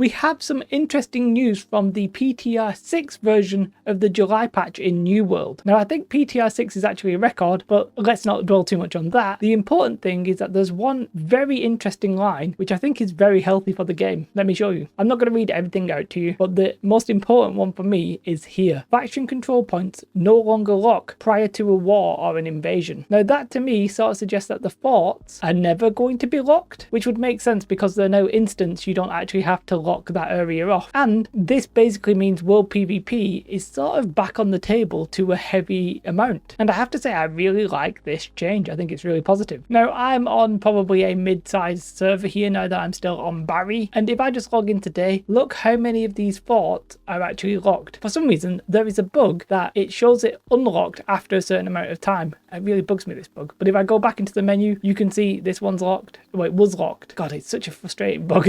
we have some interesting news from the PTR 6 version of the July patch in New World. Now, I think PTR 6 is actually a record, but let's not dwell too much on that. The important thing is that there's one very interesting line, which I think is very healthy for the game. Let me show you. I'm not going to read everything out to you, but the most important one for me is here. Faction control points no longer lock prior to a war or an invasion. Now, that to me sort of suggests that the forts are never going to be locked, which would make sense because there are no instance you don't actually have to lock that area off. And this basically means world PvP is sort of back on the table to a heavy amount. And I have to say, I really like this change. I think it's really positive. Now, I'm on probably a mid-sized server here now that I'm still on Barry. And if I just log in today, look how many of these forts are actually locked. For some reason, there is a bug that it shows it unlocked after a certain amount of time. It really bugs me, this bug. But if I go back into the menu, you can see this one's locked. Well, it was locked. God, it's such a frustrating bug.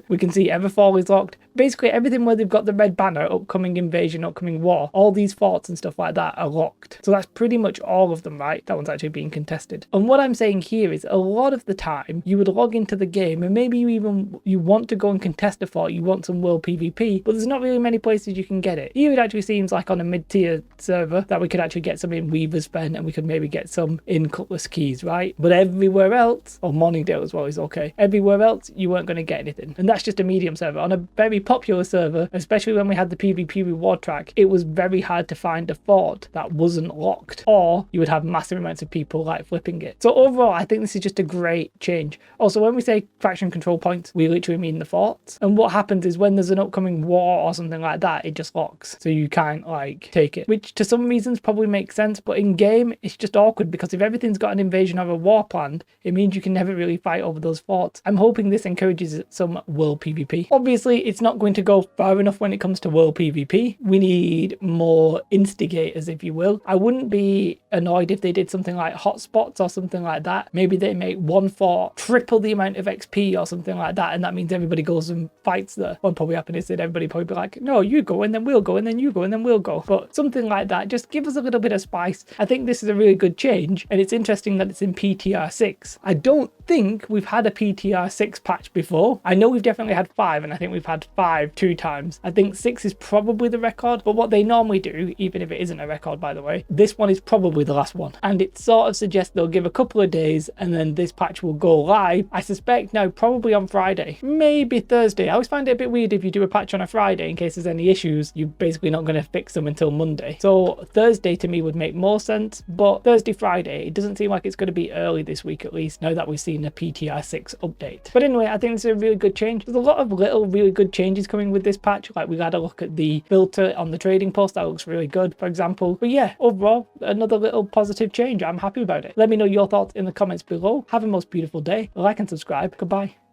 We can see Everfall is locked. Basically, everything where they've got the red banner, upcoming invasion, upcoming war, all these forts and stuff like that are locked. So that's pretty much all of them, right? That one's actually being contested. And what I'm saying here is a lot of the time you would log into the game and maybe you want to go and contest a fort, you want some world PvP, but there's not really many places you can get it. Here it actually seems like on a mid-tier server that we could actually get some in Weaver's Fen and we could maybe get some in Cutlass Keys, right? But everywhere else, or Morningdale as well is okay. Everywhere else, you weren't going to get anything. And that's just a medium server. On a very popular server, especially when we had the PvP reward track, it was very hard to find a fort that wasn't locked, or you would have massive amounts of people like flipping it. So overall, I think this is just a great change. Also, when we say faction control points, we literally mean the forts. And what happens is when there's an upcoming war or something like that, it just locks. So you can't like take it, which to some reasons probably makes sense, but in game, it's just awkward because if everything's got an invasion or a war planned, it means you can never really fight over those forts. I'm hoping this encourages some world PvP. Obviously, it's not going to go far enough when it comes to world PvP. We need more instigators, if you will. I wouldn't be annoyed if they did something like hotspots or something like that. Maybe they make one fort triple the amount of XP or something like that, and that means everybody goes and fights there. What probably happen is that everybody probably be like, no, you go and then we'll go and then you go and then we'll go. But something like that, just give us a little bit of spice. I think this is a really good change, and it's interesting that it's in PTR 6. I don't think we've had a PTR 6 patch before. I know we've definitely had 5, and I think we've had 5 2 times. I think 6 is probably the record, but what they normally do, even if it isn't a record by the way, this one is probably the last one. And it sort of suggests they'll give a couple of days and then this patch will go live. I suspect now probably on Friday, maybe Thursday. I always find it a bit weird if you do a patch on a Friday in case there's any issues, you're basically not going to fix them until Monday. So Thursday to me would make more sense, but Thursday, Friday, it doesn't seem like it's going to be early this week, at least now that we've seen a PTR 6 update. But anyway, I think this is a really good change. There's a lot of little really good changes coming with this patch. Like we had a look at the filter on the trading post, that looks really good, for example. But yeah, overall, another little positive change. I'm happy about it. Let me know your thoughts in the comments below. Have a most beautiful day. Like and subscribe. Goodbye.